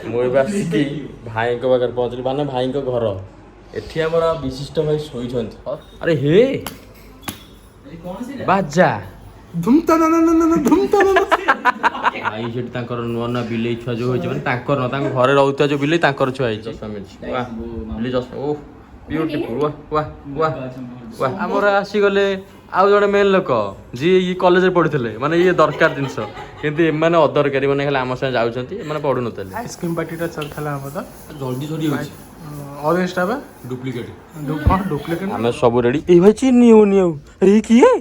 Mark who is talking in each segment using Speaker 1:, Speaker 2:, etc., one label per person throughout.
Speaker 1: ମୁଁ ଏବେ ଆସିକି ଭାଇଙ୍କ ପାଖରେ ପହଞ୍ଚିଲି ମାନେ ଭାଇଙ୍କ ଘର ଏଠି ଆମର ବିଶିଷ୍ଟ ଭାଇ ଶୋଇଛନ୍ତି। ଆରେ ହେ ବାଜା ଭାଇ ସେଠି ତାଙ୍କର ନୂଆ ନୂଆ ବିଲେଇ ଛୁଆ ଯୋଉ ହେଇଛି ମାନେ ତାଙ୍କର ନୁହଁ ତାଙ୍କ ଘରେ ରହୁଥିବା ଯୋଉ ବିଲେଇ ତାଙ୍କର ଛୁଆ ହେଇଛି। ଓହ ବିୟୁଟିଫୁଲ ଆମର ଆସିଗଲେ ଆଉ ଜଣେ ମେନ୍ ଲୋକ ଯିଏ ଇଏ କଲେଜରେ ପଢୁଥିଲେ ମାନେ ଇଏ ଦରକାର ଜିନିଷ କିନ୍ତୁ ଏମାନେ ଅଦରକାରୀ ମାନେ ଖାଲି ଆମ ସାଙ୍ଗେ ଯାଉଛନ୍ତି ଏମାନେ ପଢୁନଥିଲେ।
Speaker 2: ଆଇସ୍କ୍ରିମ୍ ପାର୍ଟିଟା ଚାଲିଥିଲା ଆମର ତ
Speaker 1: ଜଲ୍ଦି ସରି ଯାଉଛି
Speaker 2: ଅରେଞ୍ଜଟା ବା
Speaker 1: ଡୁପ୍ଲିକେଟ
Speaker 2: ଡୁପ୍ଲିକେଟ୍
Speaker 1: ଆମେ ସବୁ ରେଡି। ଏଇ ଭାଇ ଚିନି ହଉନି ଆଉ ରେ କିଏ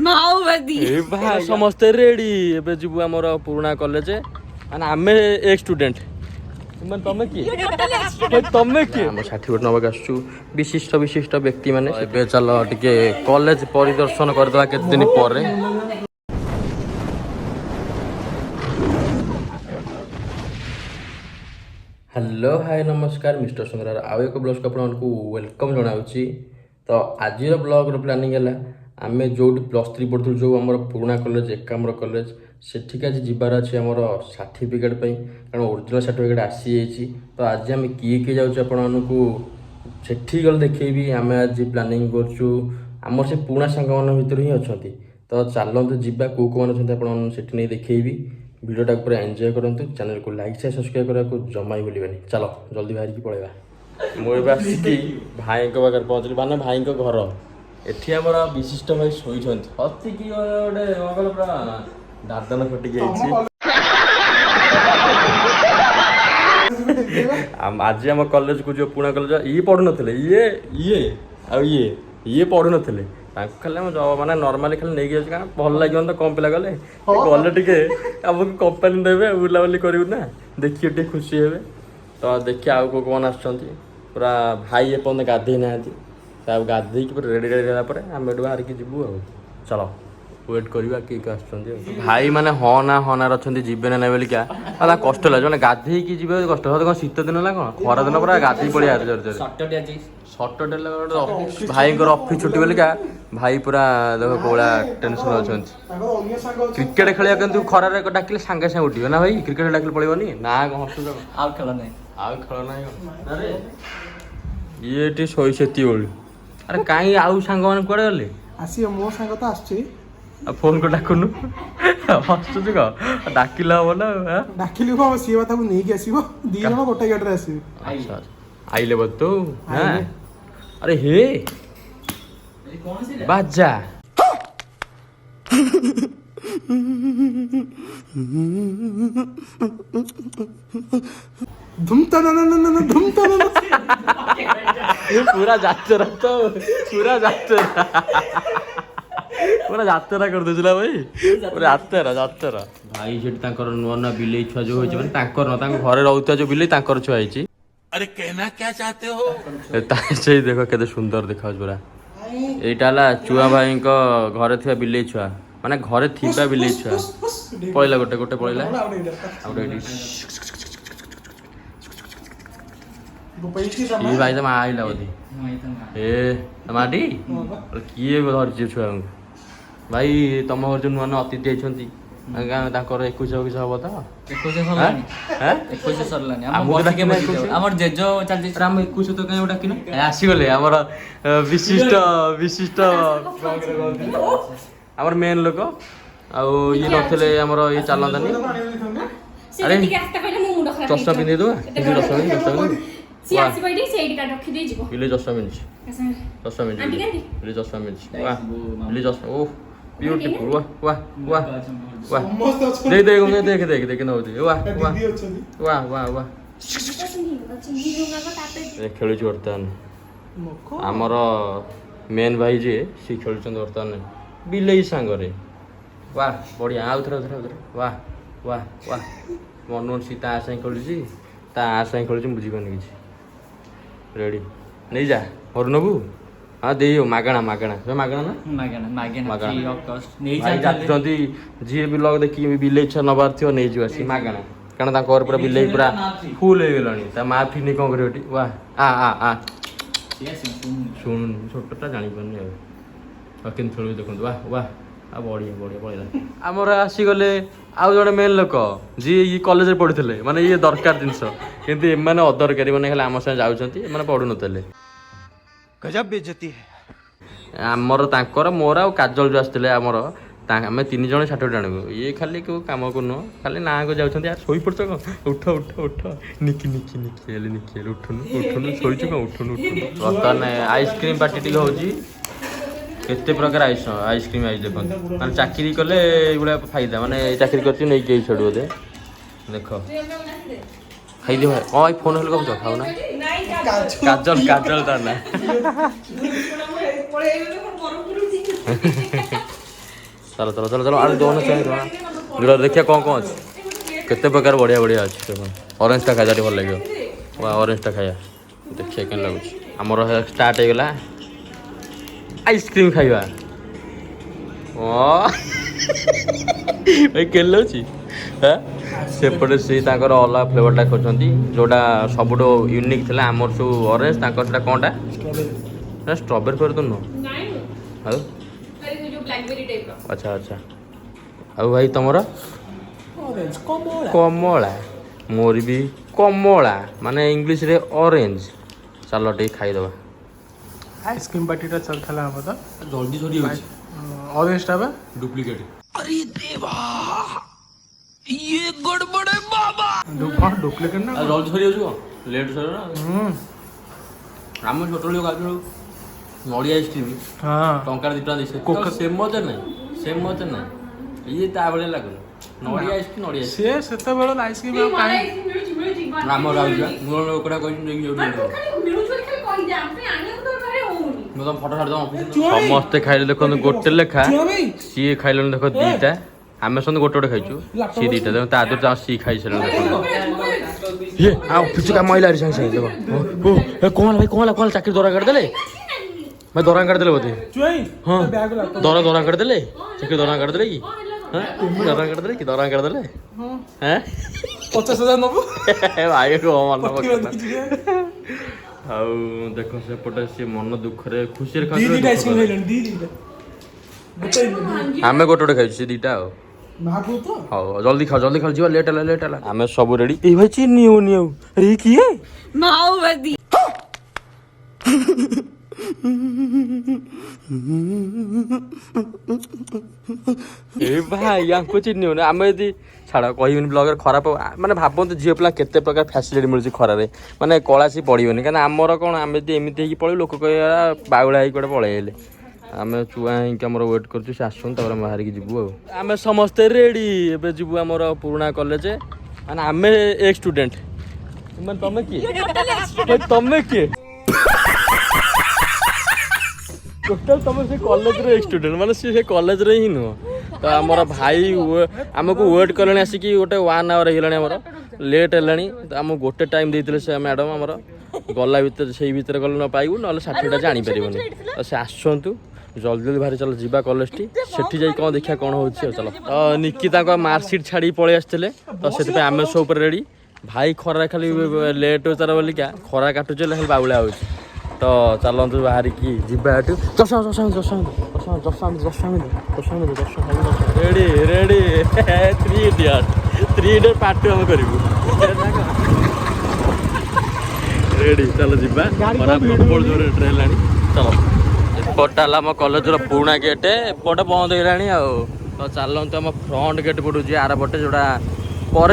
Speaker 3: ମାଓବାଦୀ
Speaker 1: ଏଇ ଭାଇ ସମସ୍ତେ ରେଡି। ଏବେ ଯିବୁ ଆମର ପୁରୁଣା କଲେଜ ମାନେ ଆମେ ଏକ୍ସ ଷ୍ଟୁଡେଣ୍ଟ ମାନେ ତମେ କିଏ ତମେ କିଏ ଆମ ସାର୍ଟିଫିକେଟ୍ ନେବାକୁ ଆସୁଛୁ ବିଶିଷ୍ଟ ବିଶିଷ୍ଟ ବ୍ୟକ୍ତି ମାନେ। ଏବେ ଚାଲ ଟିକେ କଲେଜ ପରିଦର୍ଶନ କରିଦେବା କେତେ ଦିନ ପରେ। ହ୍ୟାଲୋ ହାଇ ନମସ୍କାର ମିଷ୍ଟର ସୁନ୍ଦର ଆଉ ଏକ ବ୍ଲଗ୍କୁ ଆପଣମାନଙ୍କୁ ୱେଲକମ୍ ଜଣାଉଛି। ତ ଆଜିର ବ୍ଲଗ୍ର ପ୍ଲାନିଂ ହେଲା ଆମେ ଯେଉଁଠି +3 ପଢ଼ୁଥିଲୁ ଯେଉଁ ଆମର ପୁରୁଣା କଲେଜ ଏକାମ୍ର କଲେଜ ସେଠିକି ଆଜି ଯିବାର ଅଛି ଆମର ସାର୍ଟିଫିକେଟ୍ ପାଇଁ କାରଣ ଓରିଜିନାଲ୍ ସାର୍ଟିଫିକେଟ୍ ଆସିଯାଇଛି। ତ ଆଜି ଆମେ କିଏ କିଏ ଯାଉଛୁ ଆପଣମାନଙ୍କୁ ସେଠି ଗଲେ ଦେଖେଇବି। ଆମେ ଆଜି ପ୍ଲାନିଂ କରୁଛୁ ଆମର ସେ ପୁରୁଣା ସାଙ୍ଗମାନଙ୍କ ଭିତରେ ହିଁ ଅଛନ୍ତି। ତ ଚାଲନ୍ତୁ ଯିବା କେଉଁ କେଉଁମାନେ ଅଛନ୍ତି ଆପଣମାନଙ୍କୁ ସେଠି ନେଇ ଦେଖେଇବି। ଭିଡ଼ିଓଟାକୁ ପୁରା ଏନ୍ଜୟ କରନ୍ତୁ। ଚ୍ୟାନେଲକୁ ଲାଇକ୍ ସେୟାର ସବସ୍କ୍ରାଇବ୍ କରିବାକୁ ଜମା ବି ଭୁଲିବେନି। ଚାଲ ଜଲ୍ଦି ବାହାରିକି ପଳେଇବା। ମୁଁ ଏବେ ଆସିକି ଭାଇଙ୍କ ପାଖରେ ପହଞ୍ଚିଲି ମାନେ ଭାଇଙ୍କ ଘର ଏଠି ଆମର ବିଶିଷ୍ଟ ଭାଇ ଶୋଇଛନ୍ତି। ଅତିକି ଗୋଟେ ମଙ୍ଗଳ ପୁରା ଦାଦନ ଖଟିକି ହେଇଛି। ଆଜି ଆମ କଲେଜକୁ ଯିବ ପୁରୁଣା କଲେଜ ଇଏ ପଢ଼ୁନଥିଲେ ଇଏ ପଢ଼ୁନଥିଲେ ତାଙ୍କୁ ଖାଲି ଆମ ମାନେ ନର୍ମାଲି ଖାଲି ନେଇକି ଯାଉଛି କାରଣ ଭଲ ଲାଗିବନି ତ କମ୍ ପିଲା ଗଲେ ଗଲେ ଟିକେ ଆମକୁ କମ୍ପାନୀ ଦେବେ ବୁଲାବୁଲି କରିବୁ ନା ଦେଖିବେ ଟିକେ ଖୁସି ହେବେ। ତ ଦେଖିବା ଆଉ କେଉଁ କଣ ଆସୁଛନ୍ତି। ପୁରା ଭାଇ ଏପର୍ଯ୍ୟନ୍ତ ଗାଧେଇ ନାହାନ୍ତି ଆଉ ଗାଧେଇକି ପୁରା ରେଡ଼ି ହେଲା ପରେ ଆମେ ଏଠୁ ବାହାରିକି ଯିବୁ ଆଉ। ଚାଲ ୱେଟ୍ କରିବା କିଏ କିଏ ଆସୁଛନ୍ତି ଆଉ। ଭାଇ ମାନେ ହନାର ଅଛନ୍ତି ଯିବେ ନା ନାହିଁ ବୋଲିକା ଆଉ ତା କଷ୍ଟ ଲାଗୁଛି ମାନେ ଗାଧେଇକି ଯିବେ କଷ୍ଟ ହବ। କ'ଣ ଶୀତ ଦିନ ହେଲା କ'ଣ ଖରା ଦିନ ପୁରା ଗାଧେଇ ପଳେଇ ସଟର୍ଡେ ଭାଇଙ୍କର ଅଫିସ୍ ଛୁଟି ବୋଲିକା ଭାଇ ପୁରା ଦେଖ କୋଉଳା ଟେନସନ୍ ଅଛନ୍ତି। କ୍ରିକେଟ୍ ଖେଳିବା କିନ୍ତୁ ଖରାରେ ଡାକିଲେ ସାଙ୍ଗେ ସାଙ୍ଗେ ଉଠିବେ ନା ଭାଇ କ୍ରିକେଟ୍ ଡାକିଲେ ପଳେଇବନି ନା କ'ଣ
Speaker 3: ଆଉ ଖେଳ ନାହିଁ
Speaker 1: ଆରେ ଇଏ ଏଠି ଶୋଇ ସେତିକି ଆରେ କାହିଁ ଆଉ ସାଙ୍ଗମାନେ କୁଆଡ଼େ ଗଲେ
Speaker 2: ଆସିବ ମୋ ସାଙ୍ଗ ତ ଆସୁଛି
Speaker 1: ଆଉ ଫୋନ୍ କରି ଡାକୁନୁ ହସୁଛୁ କ'ଣ ଡାକିଲେ ହବ ନା
Speaker 2: ଡାକିଲି କଣ ସିଏ ବା ତାକୁ ନେଇକି ଆସିବ ଦି ଜଣ ଗୋଟେ ଗାଡ଼ିରେ ଆସିବେ।
Speaker 1: ଆଇଲେ ବୋଧେ ତୁ ଆରେ ହେ ବାଜା ପୁରା ଯାତ୍ରା ତ ପୁରା ଯାତ୍ରା କରିଦେଉଥିଲା ଭାଇ ପୁରା ଯାତ୍ରା ଭାଇ ସେଠି ତାଙ୍କର ନୂଆ ନୂଆ ବିଲେଇ ଛୁଆ ଯୋଉ ହେଇଛି ମାନେ ତାଙ୍କର ନୁହଁ ତାଙ୍କ ଘରେ ରହୁଥିବା ଯୋଉ ବିଲେଇ ତାଙ୍କର ଛୁଆ ହେଇଛି। ଆରେ कहନା କ୍ୟା ଚାହତେ ହୋ ସେଇ ଦେଖ କେତେ ସୁନ୍ଦର ଦେଖାଯାଉଛି ପୁରା। ଏଇଟା ହେଲା ଚୁଆ ଭାଇଙ୍କ ଘରେ ଥିବା ବିଲେଇ ଛୁଆ ମାନେ ଘରେ ଥିବା ବିଲେଇ ଛୁଆ। ପଳେଇଲା ଗୋଟେ ପଳେଇଲା ଆଉ ଗୋଟେ ଏଇ ଭାଇ ତ ମା ଆଇଲା ବୋଧେ ଏ ମାଟି କିଏ ଧରିଛି ଛୁଆଙ୍କୁ ଭାଇ ତମ ଘର ଯୋଉ ନୂଆ ନୂଆ ଅତିଥି ହେଇଛନ୍ତି ତାଙ୍କର 21 ହବ ତ
Speaker 3: 21 ସରିଲାନି ଆମର ଜେଜ ଚାଲିଛି
Speaker 1: ଆମ 21 ତ କାଇଁ ଡାକିନ ଆସିଗଲେ ଆମର ବିଶିଷ୍ଟ ଆମର ମେନ୍ ଲୋକ ଆଉ ଇଏ ନଥିଲେ ଆମର ଇଏ ଚାଲନ୍ତାନି। ଆରେ ଚଷମା ପିନ୍ଧେଇଦବା ବିୟୁଟିଫୁଲ ଦେଖ ନଉଛି ଖେଳୁଛି ବର୍ତ୍ତମାନ ଆମର ମେନ୍ ଭାଇ ଯିଏ ସିଏ ଖେଳୁଛନ୍ତି ବର୍ତ୍ତମାନ ବିଲେଇ ସାଙ୍ଗରେ। वाह बढ़िया आउ थरे वाह वाह वाह मनोज सी ता साई खेलुची ता साई खेलुची बुझी पानी किछि रेडी नहीं जा और नबू हाँ देइयो मागणा ना नहीं जाती जी भी लग देखी बिले छा नबार थियो नहीं जो आसी मागणा कारण ता घर पूरा बिले पूरा फुल हो गेलानी ता मा फिनी कोन करियोटी वाह आ सुन छोटटा जानि पनी आ किन खेलु देखो वाह वाह ଆଉ ବଢ଼ିଆ ବଢ଼ିଆ ବଢ଼ିଆ ଆମର ଆସିଗଲେ ଆଉ ଜଣେ ମେନ୍ ଲୋକ ଯିଏ ଇ କଲେଜରେ ପଢ଼ୁଥିଲେ ମାନେ ଇଏ ଦରକାର ଜିନିଷ କିନ୍ତୁ ଏମାନେ ଅଦରକାରୀ ମାନେ ଖାଲି ଆମ ସାଙ୍ଗେ ଯାଉଛନ୍ତି ଏମାନେ ପଢ଼ୁନଥିଲେ
Speaker 2: गजब बेइज्जती है
Speaker 1: ଆମର ତାଙ୍କର ମୋର ଆଉ କାଜଲ ଯୋଉ ଆସିଥିଲେ ଆମର ଆମେ 3 ଜଣ ସାର୍ଟିଫିକେଟ୍ ଆଣିବୁ ଇଏ ଖାଲି କେଉଁ କାମକୁ ନୁହଁ ଖାଲି ନାଁକୁ ଯାଉଛନ୍ତି ଆରେ ଶୋଇପଡ଼ୁଛ କ'ଣ ଉଠ ଉଠ ଉଠ ନିକି ନିକି ନିକି ହେଲେ ଉଠୁନୁ ଉଠୁନୁ ଶୋଇଛୁ କ'ଣ ଉଠୁନୁ ଉଠୁନୁ ବର୍ତ୍ତମାନ ଆଇସ୍କ୍ରିମ୍ ପାର୍ଟି ଟିକେ ହେଉଛି କେତେ ପ୍ରକାର ଆଇସ୍କ୍ରିମ୍ ଆଇସ୍ ଦେଖନ୍ତୁ ମାନେ ଚାକିରି କଲେ ଏଇଗୁଡ଼ା ଫାଇଦା ମାନେ ଚାକିରି କରିଛି ନେଇକି ଏଇ ଛାଡ଼ୁ ବୋଧେ ଦେଖ ଖାଇଦିଅ କ'ଣ ଏଇ ଫୋନ୍ ହେଲେ କହୁଛ ଖାଉନା କାଜଲ କାଜଲ ତା ନା चलो चलो चलो चलो अरे दोनों चाहिए दोनों देखिए कौन कौन अच्छे केते प्रकार बढ़िया बढ़िया अच्छे ऑरेंज टा खाई भल लगे ऑरेंज टा खाया देखिए क्या लगुच आमर स्टार्ट हो गला आइसक्रीम खाइबा भाई के लउची हां सेपटे से ताकर अलग फ्लेवरटा करछंती जोटा सबुटो यूनिक थिला आमर सु ऑरेंज ताकर सेटा कोनटा स्ट्रॉबेरी पर तो नो हां अच्छा अच्छा अब भाई तुमरा कमला मोर भी कमला माने इंग्लिश रे ऑरेंज चलो टे खाई दबा
Speaker 2: आइसक्रीम पार्टी टा चलथला हम तो
Speaker 1: जल्दी जल्दी होची
Speaker 2: ऑरेंज टा बा
Speaker 1: डुप्लीकेट अरे देवा ये गड़बड़ है बाबा
Speaker 2: डुप्लीकेट ना
Speaker 1: जल्दी सरी होछु लेट सरी ना राम छोटो लोग आजु नड़िया आइसक्रीम
Speaker 2: हां
Speaker 1: टंकार 2 टका देसे सेम मजा नहीं ये ता बळे लागल नड़िया आइसक्रीम नड़िया
Speaker 2: से सेते बेलो आइसक्रीम काई
Speaker 1: राम राउजा मोर लोकड़ा कहि नहीं जोडी मैं तो फोटो छाड़ दम समस्त खाइले देखो गोटे लेखा सी खाइलन देखो दीटा आमे संग गोटे गोटे खाइछु सी दीटा देखो ता तो सी खाइ छलन देखो ये आ पिचका महिला रे संग संग देखो ओ कोन भाई चाकरी दौरा कर देले मैं दौरा कर देले बोते
Speaker 2: चुई
Speaker 1: हां
Speaker 2: बैग ला
Speaker 1: दौरा कर देले चाकरी दौरा कर देले की हां दौरा कर देले हैं
Speaker 2: 50000 नबो
Speaker 1: भाई को मन आउ देखो से पटे से मन दुख रे खुशी रे
Speaker 2: दी आइसक्रीम खाइलन दी
Speaker 1: हमें गोटे खाइ छी दीटा हो
Speaker 2: ना को तो
Speaker 1: हां जल्दी खाओ जीवा लेट आला हमें सब रेडी ए भाई चीनी हो अरे की है
Speaker 3: माओवादी
Speaker 1: ए भाई यांको चिन्ह हो आम यदि छाड़ कहबनि ब्लगर खराब माने भाबंतु झील पिला केते प्रकार फैसिलिटी मिलुची खरारे माने कलासी पड़िबनि कारण आमर कोन आम यदि एमिति हेकी पळै लोक कहया बाउला हेकी कोडे पळैले आमे चुआ हिंक हमर वेट करछु से आसुन तबर बाहर की जिबु आमे समस्त रेडी एबे जिबु हमर पुराना कॉलेज माने आमे एक स्टूडेंट माने तमे की टोटल तुम से कॉलेज रे स्टूडेंट माने से कॉलेज रे ही नुह तो आमर भाई आमको वेट कले आसिक गोटे 1 आवर होगा आमर लेट है तो आम गोटे टाइम देते से मैडम आमर गला भितर से भितर गले न पाइबू ना सार्टिफिकेट जापर तो से आसतु जल्दी जल्दी बाहर चलो जीवा कॉलेज टी सेठी जाई कौन देखा कौन हो चलो तो निकी मार्कशीट छाड़ी पलि आसते तो से आम सब रेडी भाई खरा खाली लेट हो तार बोलिका खरा काटुचे खाली बाउला हो तो चलतु बाहर की जीवा एटू 10 minute ready ready 3 idiot part हम करू रेडी चलो जीवा प्रबल जोर ट्रेन लानी चलो एपटा आम कॉलेज पुराना गेट एपटे बंद हो तो चलतु आम फ्रंट गेट पड़ू आर पटे जोड़ा पर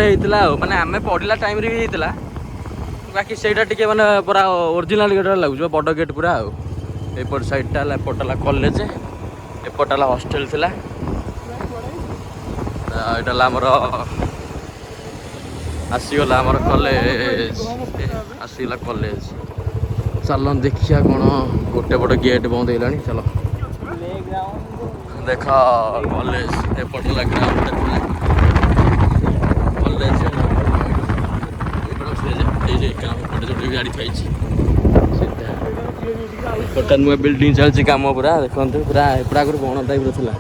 Speaker 1: माने आम पढ़ला टाइम रे भी होता बाकी सेटा टिके माने पूरा ओरिजिनल गेट लगुच बड़ गेट पूरा एपट साइडटा एपटा कॉलेज एपटा हॉस्टेल थिला एटा हमर आसीगला हमर कॉलेज आसीगला कॉलेज चलो देखिया कौन गोटे बड़ गेट बंद होलानी चलो देख कॉलेज एपटा ग्राउंड कॉलेज गाड़ी थी गोटे नुआ बिल्डिंग चलती कम पूरा देखते पूरा एपटा गोटे बण टाइप था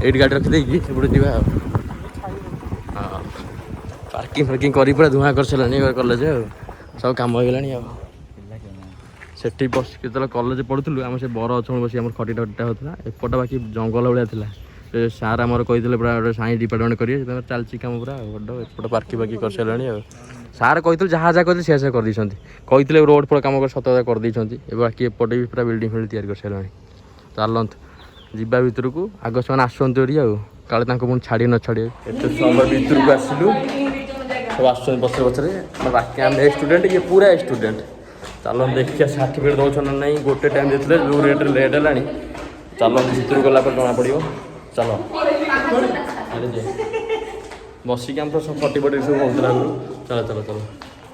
Speaker 1: ये गाड़ी रखिदे जा हाँ पार्किंग फार्किंग कर पूरा धुआं कर सारे कॉलेज सब कम हो गला से बस जो कॉलेज पढ़ुलू आम से बर अचल बस आम खटी टटा होता एपट बाकी जंगल भाया था ସେ ସାର୍ ଆମର କହିଥିଲେ ପୁରା ଗୋଟେ ସାଇନ୍ସ ଡିପାର୍ଟମେଣ୍ଟ କରିବେ ସେଥିପାଇଁ ଚାଲିଛି କାମ ପୁରା ବଡ଼ ଏପଟେ ପାର୍କି ପାର୍କି କରିସାରିଲାଣି ଆଉ ସାର୍ କହିଥିଲେ ଯାହା କହିଥିଲେ ସେୟା କରିଦେଇଛନ୍ତି କହିଥିଲେ ରୋଡ଼ ଫୋଡ଼ କାମ କରି ସତ କରିଦେଇଛନ୍ତି ଏବେ ବାକି ଏପଟେ ବି ପୁରା ବିଲ୍ଡିଂ ଫିଲ୍ଡିଂ ତିଆରି କରିସାରିଲାଣି ଚାଲନ୍ତୁ ଯିବା ଭିତରକୁ ଆଗ ସେମାନେ ଆସନ୍ତୁ ଏଠି ଆଉ କାଳେ ତାଙ୍କୁ ପୁଣି ଛାଡ଼ି ନ ଛାଡ଼ିବେ ଏତେ ସମୟ ଭିତରକୁ ଆସିଲୁ ସବୁ ଆସୁଛନ୍ତି ପଛରେ ପଛରେ ବାକି ଆମେ ଷ୍ଟୁଡେଣ୍ଟ ଇଏ ପୁରା ଷ୍ଟୁଡେଣ୍ଟ ଚାଲନ୍ତୁ ଦେଖିବା ସାର୍ଟିଫିକେଟ୍ ଦେଉଛନ୍ତି ନା ନାହିଁ ଗୋଟେ ଟାଇମ୍ ଦେଇଥିଲେ ଯେଉଁ ରେଟ୍ରେ ଲେଟ୍ ହେଲାଣି ଚାଲନ୍ତୁ ଭିତରକୁ ଗଲା ପରେ ଜଣାପଡ଼ିବ ଚାଲ ବସିକି ଆମର ସବୁ ଫଟି ସବୁ ହେଉଥିଲା ଆଗରୁ ଚାଲ ଚାଲ ଚାଲ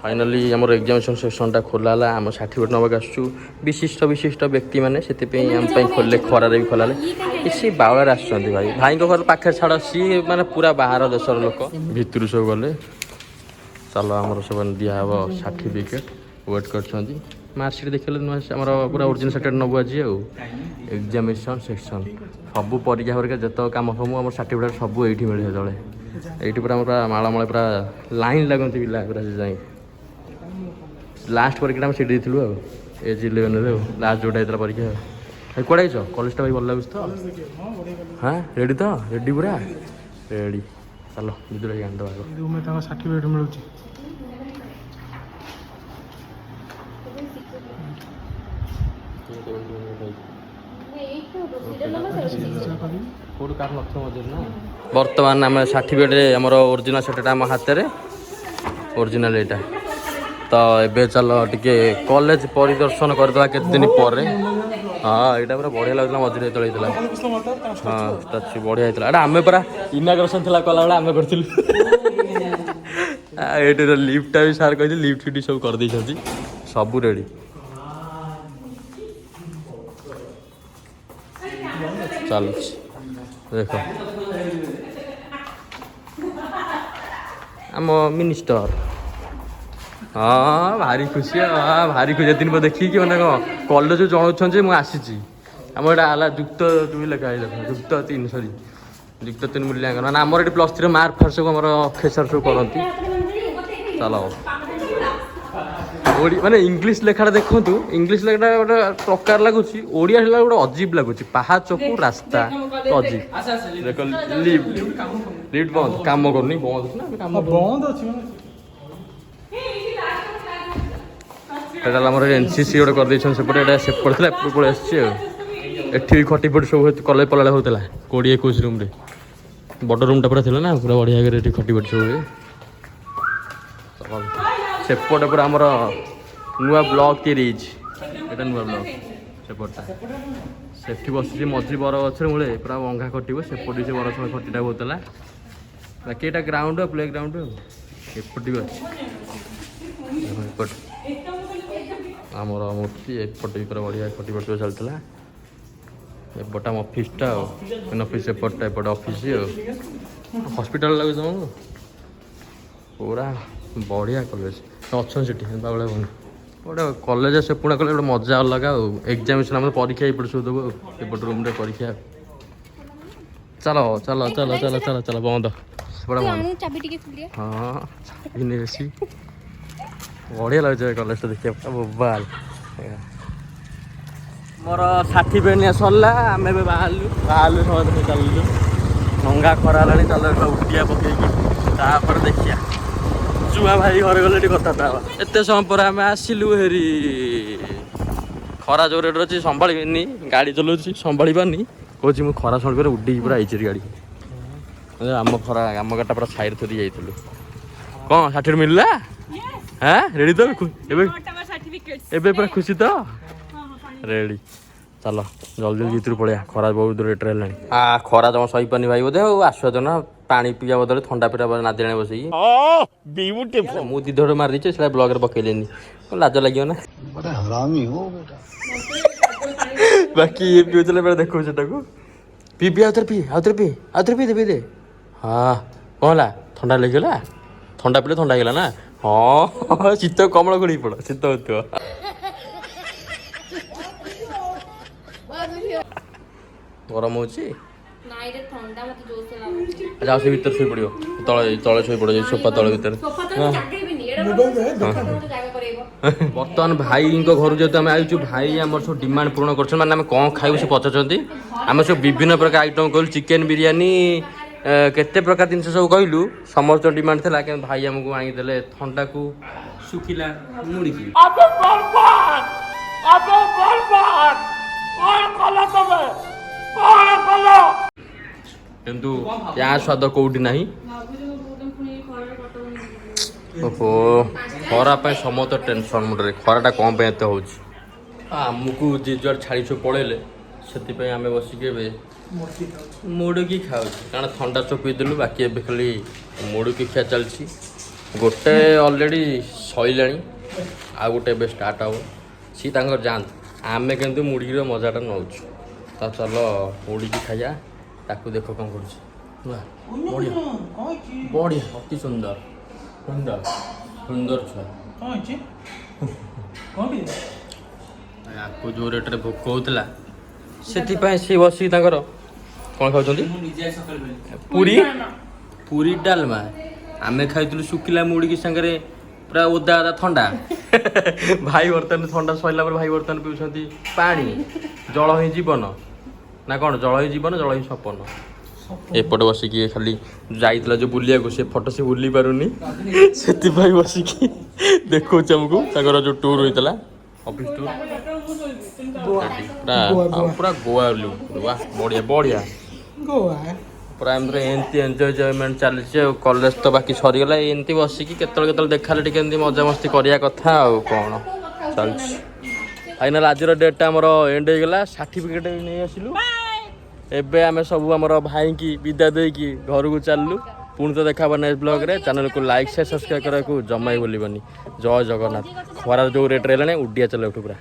Speaker 1: ଫାଇନାଲି ଆମର ଏକ୍ଜାମିନେସନ୍ ସେକ୍ସନ୍ଟା ଖୋଲା ହେଲା ଆମ ସାର୍ଟିଫିକେଟ୍ ନେବାକୁ ଆସୁଛୁ ବିଶିଷ୍ଟ ବ୍ୟକ୍ତିମାନେ ସେଥିପାଇଁ ଆମ ପାଇଁ ଖୋଲିଲେ ଖରାରେ ବି ଖୋଲା ହେଲେ କିଛି ବାଉଳାରେ ଆସୁଛନ୍ତି ଭାଇଙ୍କ ଘର ପାଖରେ ଛାଡ଼ ସିଏ ମାନେ ପୁରା ବାହାର ଦେଶର ଲୋକ ଭିତରୁ ସବୁ ଗଲେ ଚାଲ ଆମର ସବୁ ଦିଆହେବ ସାର୍ଟିଫିକେଟ୍ ୱେଟ୍ କରିଛନ୍ତି ମାର୍କସିଟ୍ ଦେଖିଲେ ନୂଆ ଆମର ପୁରା ଓରିଜିନାଲ୍ ସାର୍ଟିଫିକେଟ୍ ନେବୁ ଆଜି ଆଉ ଏକ୍ଜାମିନେସନ୍ ସେକ୍ସନ୍ ସବୁ ପରୀକ୍ଷା ଯେତେକ କାମ ଫାମ ଆମର ସାର୍ଟିଫିକେଟ୍ ସବୁ ଏଇଠି ମିଳେ ସେତେବେଳେ ଏଇଠି ପୁରା ଆମର ମାଳମାଳ ପୁରା ଲାଇନ୍ ଲାଗନ୍ତି ପିଲା ପୁରା ସେ ଯାଇ ଲାଷ୍ଟ ପରୀକ୍ଷାଟା ଆମେ ସେଠି ଦେଇଥିଲୁ ଆଉ ଏଜ୍ 11ରେ ଆଉ ଲାଷ୍ଟ ଯେଉଁଟା ହେଇଥିଲା ପରୀକ୍ଷା ଆଉ କୁଆଡ଼େ ହେଇଛ କଲେଜଟା ଭାଇ ଭଲ ଲାଗୁଛି ତ ହଁ ରେଡ଼ି ତ ରେଡ଼ି ପୁରା ରେଡ଼ି ଚାଲ ଭିତରେ ଆଣିଦେବା
Speaker 2: ତାଙ୍କ ସାର୍ଟିଫିକେଟ୍ ମିଳୁଛି
Speaker 1: ବର୍ତ୍ତମାନ ଆମେ ସାର୍ଟିଫିକେଟ୍ ଆମର ଓରିଜିନାଲ୍ ସାର୍ଟିଫିକେଟ୍ ଆମ ହାତରେ ଓରିଜିନାଲ୍ ଏଇଟା ତ ଏବେ ଚାଲ ଟିକେ କଲେଜ ପରିଦର୍ଶନ କରିଦେବା କେତେ ଦିନ ପରେ ହଁ ଏଇଟା ପୁରା ବଢ଼ିଆ ଲାଗୁଥିଲା ମଝିରେ ଯେତେବେଳେ ହେଇଥିଲା ହଁ ଷ୍ଟାଚୁ ବଢ଼ିଆ ହେଇଥିଲା ଏଇଟା ଆମେ ପୁରା ଇନାଗ୍ରେସନ୍ ଥିଲା କଲାବେଳେ ଆମେ କରିଥିଲୁ ଏଇଠି ଲିଫ୍ଟଟା ବି ସାର୍ କହିଥିଲେ ଲିଫ୍ଟ ଫିଫ୍ଟ ସବୁ କରିଦେଇଛନ୍ତି ସବୁ ରେଡ଼ି ଚାଲୁଛି ଦେଖ ଆମ ମିନିଷ୍ଟର ହଁ ଭାରି ଖୁସି ଦିନ ଦେଖିକି ମାନେ କ'ଣ କଲେଜ ଜଣାଉଛନ୍ତି ଯେ ମୁଁ ଆସିଛି ଆମର ଏଇଟା ହେଲା ଯୁକ୍ତ 2 ଲେଖା ହେଇଥିଲା ଯୁକ୍ତ 3 ସରି ଯୁକ୍ତ 3 ମୂଲ୍ୟାଙ୍କନ ମାନେ ଆମର ଏଠି +3 ମାର୍କ ଫାର୍କ ସବୁ ଆମର ଅଫିସର ସବୁ କରନ୍ତି ଚାଲ ମାନେ ଇଂଲିଶ ଲେଖାଟା ଦେଖନ୍ତୁ ଇଂଲିଶ ଲେଖାଟା ଗୋଟେ ପ୍ରକାର ଲାଗୁଛି ଓଡ଼ିଆ ହେଲା ଗୋଟେ ଅଜୀବ ଲାଗୁଛି ପାହାଚକୁ ରାସ୍ତା ଅଜୀବ ଦେଖ ଲିଫ୍ଟ ବନ୍ଦ କାମ କରୁନି ବନ୍ଦ ଅଛି ଏଇଟା ଆମର NCC ଗୋଟେ କରିଦେଇଛନ୍ତି ସେପଟେ ଏଇଟା ସେପଟେ ଥିଲା ଏପଟେ ପଳେଇ ଆସିଛି ଆଉ ଏଠି ବି ଖଟିପଟି ସବୁ କଲେଜ ପଳାଳେ ହେଉଥିଲା 20-21 ରୁମ୍ରେ ବଡ଼ ରୁମ୍ଟା ପୁରା ଥିଲା ନା ପୁରା ବଢ଼ିଆ ଭାବରେ ଏଠି ଖଟିପଟି ସବୁ ହୁଏ ସେପଟେ ପୁରା ଆମର ନୂଆ ବ୍ଲକ୍ ତିଆରି ହେଇଛି ଏଇଟା ନୂଆ ବ୍ଲକ୍ ସେପଟଟା ସେଠି ବସିଛି ମଝି ବର ଗଛରେ ମୂଳେ ପୁରା ଭଙ୍ଗା ଖଟିବ ସେପଟେ ସେ ବରଛ ଖଟିଟା ହେଉଥିଲା ବାକି ଏଇଟା ଗ୍ରାଉଣ୍ଡ ପ୍ଲେ ଗ୍ରାଉଣ୍ଡ ଆଉ ଏପଟେ ବି ଅଛି ଏପଟେ ଆମର ମୂର୍ତ୍ତି ଏପଟେ ବି ପୁରା ବଢ଼ିଆ ଖଟିପଟି ଚାଲିଥିଲା ଏପଟେ ଆମ ଅଫିସଟା ଆଉ ମେନ୍ ଅଫିସ୍ ଏପଟଟା ଏପଟେ ଅଫିସ୍ ଆଉ ହସ୍ପିଟାଲ ଲାଗୁଛି ତୁମକୁ ପୁରା ବଢ଼ିଆ କଲେଜ ଅଛନ୍ତି ସେଠି ବାବୁଳା ଭଲ ଗୋଟେ କଲେଜ ସେ ପୁଣା କଲେଜ ଗୋଟେ ମଜା ଅଲଗା ଆଉ ଏକ୍ଜାମିନେସନ୍ ଆମର ପରୀକ୍ଷା ଏପଟେ ସବୁ ଦେବୁ ଆଉ ଏପଟେ ରୁମ୍ରେ ପରୀକ୍ଷା ଚାଲ ଚାଲ ଚାଲ ଚାଲ ଚାଲ ଚାଲ ବନ୍ଦ ସେପଟେ ବନ୍ଦ ହଁ ଚାବି ନେଇ ବେଶୀ ବଢ଼ିଆ ଲାଗୁଛି କଲେଜଟା ଦେଖିବା ବୋବାଲ ମୋର ସାର୍ଟିଫିକେଟ୍ ନିଆ ସରିଲା ଆମେ ଏବେ ବାହାରିଲୁ ସମସ୍ତେ ଚାଲିଲୁ ଡଙ୍ଗା ଖରା ହେଲାଣି ଚାଲ ଉଠିଆ ପକେଇକି ତାପରେ ଦେଖିବା ଚୁଆ ଭାଇ ଘରେ ଗଲେ ଟିକେ କଥାବାର୍ତ୍ତା ହେବା ଏତେ ସମୟ ପରେ ଆମେ ଆସିଲୁ ହେରି ଖରା ଯୋଉ ରେଟ୍ରେ ଅଛି ସମ୍ଭାଳିବିନି ଗାଡ଼ି ଚଲାଉଛି ସମ୍ଭାଳି ପାରୁନି କହୁଛି ମୁଁ ଖରା ସମ୍ଭାଳି ଉଡ଼ିକି ପୁରା ଆଇଛି ଗାଡ଼ି ଆମ ଗାଡ଼ିଟା ପୁରା ସାଇଡ଼୍ ଥରି ଯାଇଥିଲୁ କ'ଣ ସାର୍ଟିଫିକେଟ୍ ମିଳିଲା ହଁ ରେଡ଼ି ତ ଏବେ ପୁରା ଖୁସି ତ ରେଡ଼ି ଚାଲ ଜଲ୍ଦି ଭିତରୁ ପଳେଇବା ଖରା ବହୁତ ରେଟ୍ରେ ହେଲାଣି ଖରା ଜମା ସହିପାରୁନି ଭାଇ ବୋଧେ ଆଉ ଆସୁଛ ନା ପାଣି ପିଇବା ବଦଳରେ ଥଣ୍ଡା ପିଇବା ନାଦିଲାଣି ବସିକି ମୁଁ ଦି ଧଡ଼ ମାରିଦେଇଛି ସେଟା ବ୍ଲଗରେ ପକେଇଲେନି ଲାଜ ଲାଗିବ ନା ବାକି ଇଏ ପିଉଥିଲେ ବେଳେ ଦେଖୁ ସେଟାକୁ ପିଇ ଆଉଥରେ ପିଇ ଦେ ହଁ କ'ଣ ହେଲା ଥଣ୍ଡା ଲାଗିଗଲା ଥଣ୍ଡା ପିଇଲେ ଥଣ୍ଡା ହେଇଗଲା ନା ହଁ ଶୀତ କମଳ ଘୋଡ଼ିକି ପଡ଼ ଶୀତ ହେଉଥିବ ଗରମ ହେଉଛି ଆଚ୍ଛା ଆଉ ସେ ଭିତରେ ଶୋଇ ପଡ଼ିବ ତଳେ ଶୋଇ ପଡ଼ିବ ସୋଫା ତଳେ ଭିତରେ
Speaker 2: ଗୁଗଲ ପେ ଦୋକାନ
Speaker 1: ବର୍ତ୍ତମାନ ଭାଇଙ୍କ ଘରୁ ଯେହେତୁ ଆମେ ଆଇଛୁ ଭାଇ ଆମର ସବୁ ଡିମାଣ୍ଡ ପୂରଣ କରୁଛନ୍ତି ମାନେ ଆମେ କ'ଣ ଖାଇବୁ ସେ ପଚାରୁଛନ୍ତି ଆମେ ସବୁ ବିଭିନ୍ନ ପ୍ରକାର ଆଇଟମ୍ କହିଲୁ ଚିକେନ ବିରିୟାନୀ କେତେ ପ୍ରକାର ଜିନିଷ ସବୁ କହିଲୁ ସମସ୍ତଙ୍କ ଡିମାଣ୍ଡ ଥିଲା କିନ୍ତୁ ଭାଇ ଆମକୁ ଆଣିଦେଲେ ଥଣ୍ଡାକୁ ଶୁଖିଲା ମୁଡ଼ିକି କିନ୍ତୁ ୟା ସ୍ୱାଦ କୋଉଠି ନାହିଁ ଓହୋ ଖରା ପାଇଁ ସମସ୍ତ ଟେନସନ୍ ମୁଣ୍ଡରେ ଖରାଟା କ'ଣ ପାଇଁ ଏତେ ହେଉଛି ଆମକୁ ଯିଏ ଯୁଆଡ଼େ ଛାଡ଼ି ସବୁ ପଳେଇଲେ ସେଥିପାଇଁ ଆମେ ବସିକି ଏବେ ମୁଡ଼ିକି ଖାଉଛୁ କାରଣ ଥଣ୍ଡା ସବୁ ପିଇଦେଲୁ ବାକି ଏବେ ଖାଲି ମୁଡ଼ିକି ଖିଆ ଚାଲିଛି ଗୋଟେ ଅଲରେଡ଼ି ସଇଲାଣି ଆଉ ଗୋଟେ ଏବେ ଷ୍ଟାର୍ଟ ହେବ ସିଏ ତାଙ୍କର ଯାଆନ୍ତୁ ଆମେ କିନ୍ତୁ ମୁଡ଼ିକିର ମଜାଟା ନେଉଛୁ ତ ଚାଲ ମୁଡ଼ିକି ଖାଇବା ତାକୁ ଦେଖ କ'ଣ କରୁଛି ବଢ଼ିଆ ବଢ଼ିଆ ଅତି ସୁନ୍ଦର ସୁନ୍ଦର ସୁନ୍ଦର ଛୁଆ ଆକୁ ଯେଉଁ ରେଟ୍ରେ ଭୋକ ହେଉଥିଲା ସେଥିପାଇଁ ସେ ବସିକି ତାଙ୍କର କ'ଣ ଖାଉଛନ୍ତି ପୁରୀ ପୁରୀ ଡାଲମା ଆମେ ଖାଇଥିଲୁ ଶୁଖିଲା ମୁଡ଼ିକି ସାଙ୍ଗରେ ପୁରା ଓଦା ଓଦା ଥଣ୍ଡା ଭାଇ ବର୍ତ୍ତମାନ ଥଣ୍ଡା ସରିଲା ପରେ ଭାଇ ବର୍ତ୍ତମାନ ପିଉଛନ୍ତି ପାଣି ଜଳ ହିଁ ଜୀବନ ନା କ'ଣ ଜଳ ହିଁ ଜୀବନ ଜଳ ହିଁ ସପନ ଏପଟେ ବସିକି ଖାଲି ଯାଇଥିଲା ଯେଉଁ ବୁଲିବାକୁ ସେ ଫଟୋ ସେ ବୁଲି ପାରୁନି ସେଥିପାଇଁ ବସିକି ଦେଖଉଛି ଆମକୁ ତାଙ୍କର ଯେଉଁ ଟୁର୍ ହେଇଥିଲା ଅଫିସ୍ ଟୁର୍ ପୁରା ଗୋଆ ବଢ଼ିଆ ବଢ଼ିଆ ପୁରା ଏମିତି ଏମିତି ଏନ୍ଜୟମେଣ୍ଟ ଚାଲିଛି ଆଉ କଲେଜ ତ ବାକି ସରିଗଲା ଏମିତି ବସିକି କେତେବେଳେ କେତେବେଳେ ଦେଖାହେଲେ ଟିକେ ଏମିତି ମଜାମସ୍ତି କରିବା କଥା ଆଉ କ'ଣ ଚାଲିଛି ଫାଇନାଲ୍ ଆଜିର ଡେଟ୍ଟା ଆମର ଏଣ୍ଡ ହେଇଗଲା ସାର୍ଟିଫିକେଟ୍ ନେଇ ଆସିଲୁ ଏବେ ଆମେ ସବୁ ଆମର ଭାଇକି ବିଦା ଦେଇକି ଘରକୁ ଚାଲିଲୁ ପୁଣି ତ ଦେଖା ହବ ନେକ୍ସଟ ବ୍ଲଗ୍ରେ ଚ୍ୟାନେଲକୁ ଲାଇକ୍ ସେୟାର ସବସ୍କ୍ରାଇବ୍ କରିବାକୁ ଜମା ଭୁଲିବନି ଜୟ ଜଗନ୍ନାଥ ଖରାର ଯେଉଁ ରେଟ୍ରେ ହେଲାଣି ଉଡ଼ିଆ ଚାଲ ଏଠୁ ପୁରା